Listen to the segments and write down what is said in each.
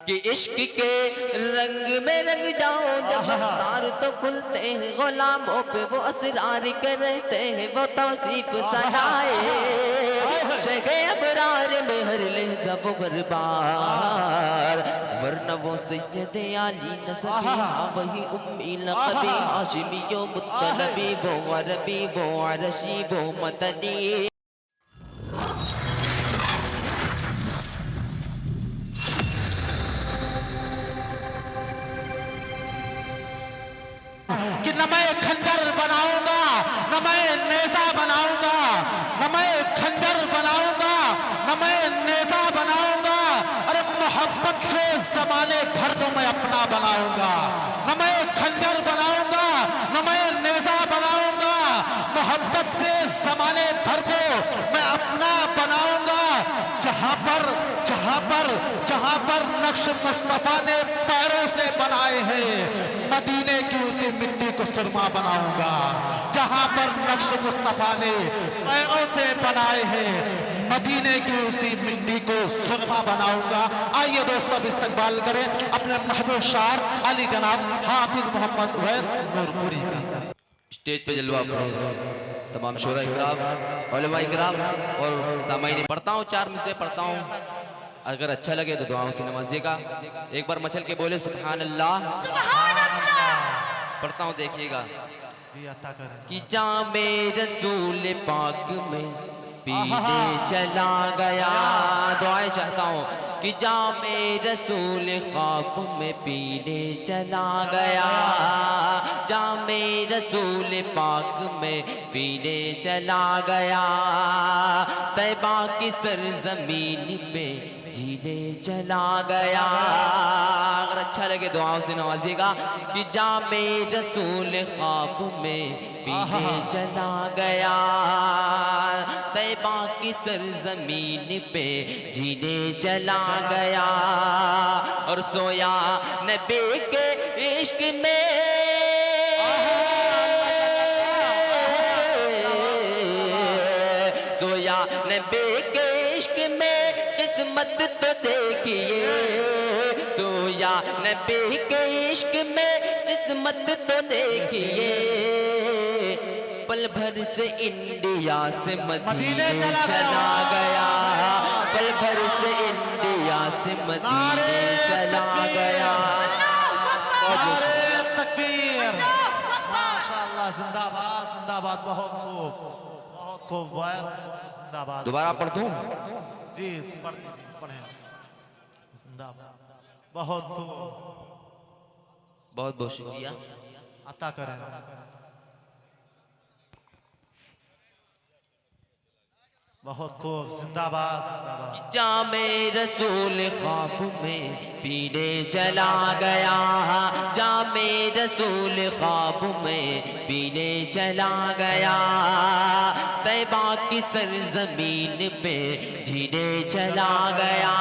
कि इश्क के रंग में रंग जाओ जब तार तो खुलते हैं गुलामों पे वो असरार करते हैं वो तौसीफ सनाए शेखे अबरार में हर लहजा वो बर्बार वरना वो सैयद आली नसबी वही उम्मी लक़बी हाशिमी यो मुत्तलबी वो अरबी वो अरशी वो मदनी। कि न मैं खंजर बनाऊंगा न मैं नेज़ा बनाऊंगा, न मैं खंजर बनाऊंगा न मैं नेज़ा बनाऊंगा। अरे मोहब्बत से ज़माने भर को मैं अपना बनाऊंगा। न मैं खंजर बनाऊंगा न मैं नेज़ा बनाऊंगा, मोहब्बत से ज़माने भर को मैं अपना बनाऊंगा। जहां पर नक्श मुस्तफा ने पैरों से बनाए हैं, मदीने की उसी मिट्टी को सुरमा बनाऊंगा। जहां पर नक्श मुस्तफा ने पैरों से बनाए हैं, मदीने की उसी मिट्टी को सुरमा बनाऊंगा। आइए दोस्तों अब इस्तकबाल करें अपने महबूब शायर अली जनाब हाफिज मोहम्मद उवैस नूरपुरी का। स्टेज पे जलवा तमाम शोरा इकराम उलमा इकराम और सामाईन पढ़ता हूँ, 4 मिसरे पढ़ता हूँ, अगर अच्छा लगे तो दुआओं से नवाजिएगा। एक बार मचल के बोले सुभान अल्लाह, पढ़ता हूँ देखिएगा। कि जामे रसूल पाक में पीने चला गया, दुआएं चाहता हूँ। कि जामे रसूल ख्वाब में पीने चला गया, जामे रसूल पाक में पीने चला गया, तैबा की सरजमीन पे जीने चला गया। अगर अच्छा लगे दुआओं से नवाजिएगा। कि जामे रसूल ख्वाब में पीने चला गया, तैबा की सरजमीन पे जीने चला गया, और सोया नबी के इश्क में, सोया नबी के इश्क में किस्मत तो देखिए, सोया नबी के इश्क में किस्मत तो देखिए। पल भर से इंडिया से मदीने चला गया, पल भर से इंडिया से मदीने चला गया। तकबीर, माशाअल्लाह, जिंदाबाद जिंदाबाद, बहुत खूब जिंदाबाद। दोबारा पढ़ दूं जी, पढ़ें। जिंदाबाद, बहुत खूब, बहुत बहुत शुक्रिया अता करें। बहुत खूब, जिंदाबाद जिंदाबाद। जामे रसूल ख्वाब में पीने चला गया, जामे रसूल ख्वाब में पीने चला गया, तैबा की सरजमीन पे जीने चला गया,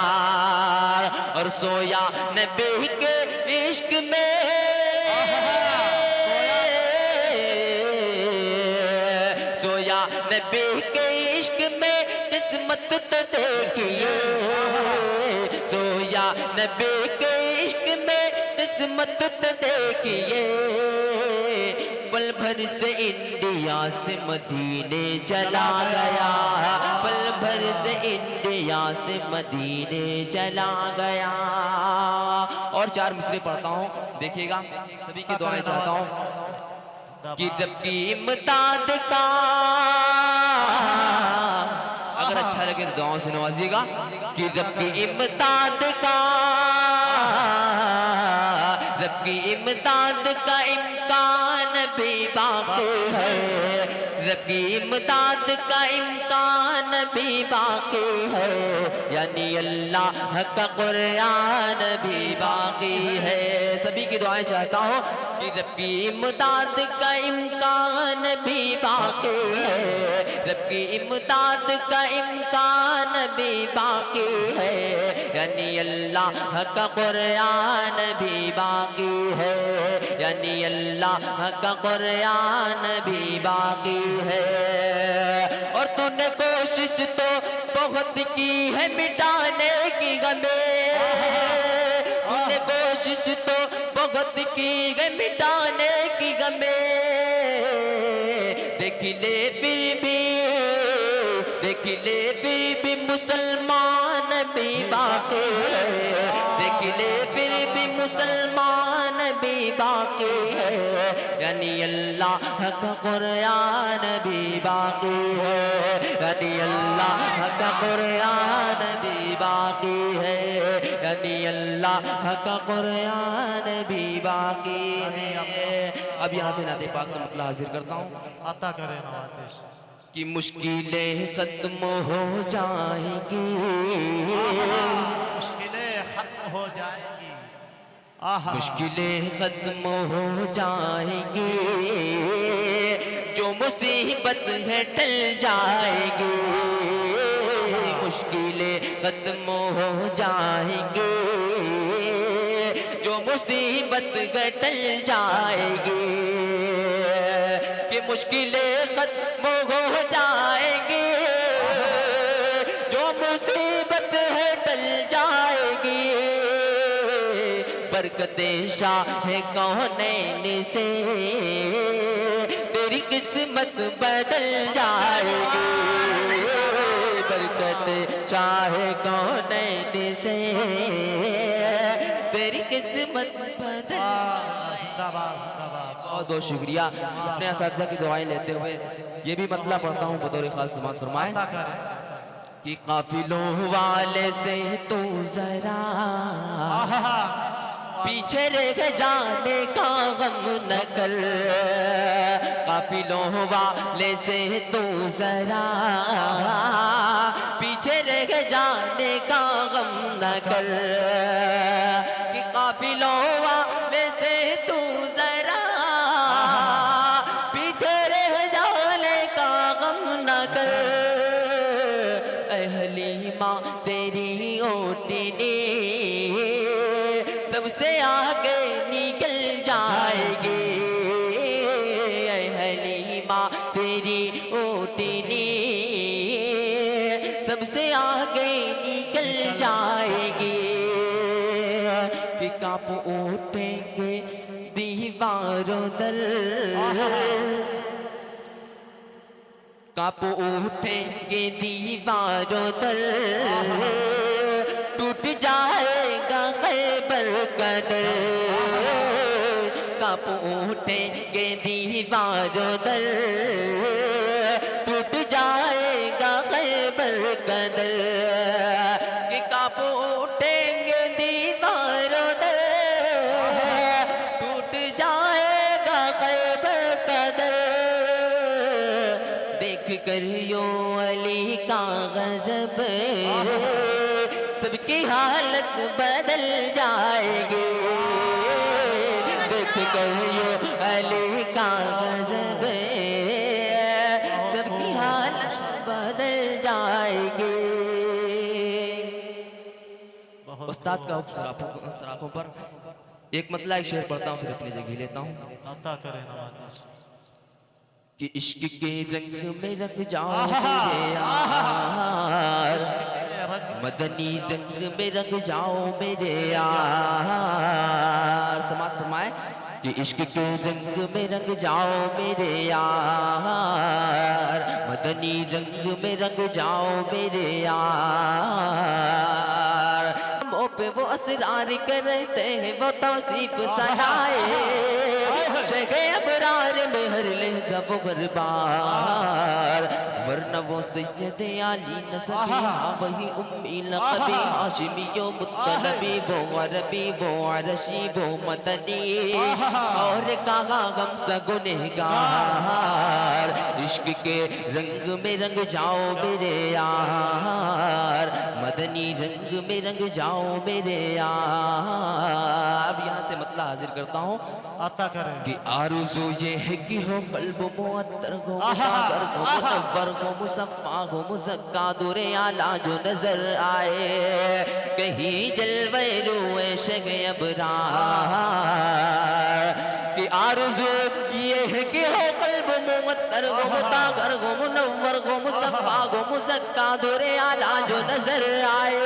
और सोया नबी के इश्क में, सोया नबी के इश्क में किस्मत तो देखिए, सोया नबी के इश्क में किस्मत तो देखिए। पल भर से इंडिया से मदीने चला गया, पल भर से इंडिया से मदीने चला गया। और 4 मिसरे पढ़ता हूँ देखिएगा, सभी की दुआएं चाहता हूँ। कि रब की इमदाद का, अगर अच्छा लगे तो दुआओं से नवाजिएगा। कि रब की इमदाद का, रब की इमदाद का इम्कान भी बाकी है, रब की इमदाद का इम्कान भी बाकी है, यानी अल्लाह का कुरान भी बाकी है। सभी की दुआएं चाहता हूँ। कि रब की इमदाद का इम्कान भी बाकी है, रब की इमदाद का इम्कान भी बाकी है, यानी अल्लाह का कुरान भी बाकी है, यानी अल्लाह का कुरान भी बाकी है। और तूने कोशिश तो बहुत की है मिटाने की गमे, कोशिश तो बहुत की गई मिटाने की गमे, देख ले फिर भी मुसलमान भी बाकी, देख ले फिर भी मुसलमान भी बाकी है, यानी अल्लाह का कुरान भी बाकी है, यानी अल्लाह का कुरान भी बाकी है, यानी अल्लाह का कुरान भी बाकी है। अब यहाँ से नाते पाक का मतलब हाजिर करता हूँ। अता करे नवाजिश कि मुश्किलें खत्म हो जाएंगी, मुश्किलें खत्म हो जाएंगी, आहा मुश्किलें खत्म हो जाएंगी, जो मुसीबत है टल जाएगी, मुश्किलें खत्म हो जाएंगी, जो मुसीबत है टल जाएगी, कि मुश्किलें खत्म हो जाएंगी, जो मुसीबत है टल जाएगी, बरकते शाह कौनैन से तेरी किस्मत बदल जाएगी, बरकत शाह कौनैन से तेरी किस्मत बदल। जिंदाबाद जिंदाबाद। बहुत बहुत शुक्रिया। अपने असातिज़ा की दुआएं लेते हुए ये भी मतलब पढ़ता हूँ बतौर खास समात फरमाए अता करे कि काफिलों वाले से तू जरा पीछे रह जाने का गम न कर, काफिलों वाले से तू जरा पीछे रह जाने का गम न कर, कि काफिलों वाले से तू जरा पीछे रह जाने का गम न कर, ऐ हलीमा तेरी ओटनी सबसे आगे निकल जाएगी, ऐ हलीमा तेरी ओटनी सबसे आगे निकल जाएगी, कि कांप उठेंगे दीवारों दर, कांप उठेंगे दीवारों दर, टूट जाएगा खैबर का दर, कांप उठेंगे दीवारों दर, टूट जाएगा खैबर का दर, कि कांप उठेंगे दीवारों दर, टूट जाएगा खैबर का दर, देख कर यो अली का गजब सबकी हालत बदल जाएगी, देख कर यो अली का गजब सबकी हालत बदल जाएगी। उस्ताद का सराफों पर एक मतलब एक शेर पढ़ता हूँ फिर अपनी जगह लेता हूँ अता करे नवाजिश कि इश्क के रंग में रंग जाओ मेरे यार, मदनी रंग में रंग जाओ मेरे यार, समाज फरमाए कि इश्क के रंग में रंग जाओ मेरे यार, मदनी रंग में रंग जाओ मेरे यार, वो पे वो असरार करते हैं वो तौसीफ सहाए, शगे अबरार में हर लहजा वो बरबार, वरना वो सैयद आली न सके वही उम्मी लक़बी हाशिमी मुत्तलबी वो अरबी वो अरशी वो मदनी और कहा गम सा गुनहगार, इश्क के रंग में रंग जाओ मेरे यार, मदनी रंग में रंग जाओ मेरे यार। अब यहाँ से मतलब हाजिर करता हूँ अता करे कि आरज़ू ये है कि हो कल्ब मुअत्तर हो मुताबर हो मुनव्वर हो मुसफ़ा हो मुज़क्का दुरे आला जो नजर आए, कहीं जलवे रूए शगे अबरार, कि आरज़ू ये है कि हो कल्ब मुअत्तर हो मुताबर हो मुनव्वर हो मुसफ़ा हो मुज़क्का दुरे आला जो नजर आए,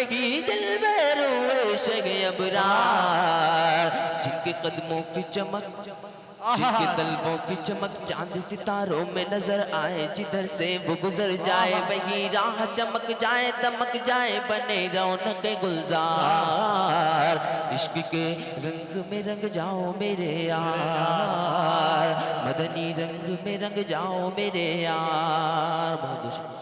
वही दिलबरू इश्क अबरार, जिनके कदमों की चमक, जिनके तलवों की चमक चांद सितारों में नजर आए, जिधर से वो गुजर जाए वही राह चमक जाए, दमक जाए, बने रौनक गुलजार। इश्क के रंग में रंग जाओ मेरे यार, मदनी रंग में रंग जाओ मेरे यार। बहुत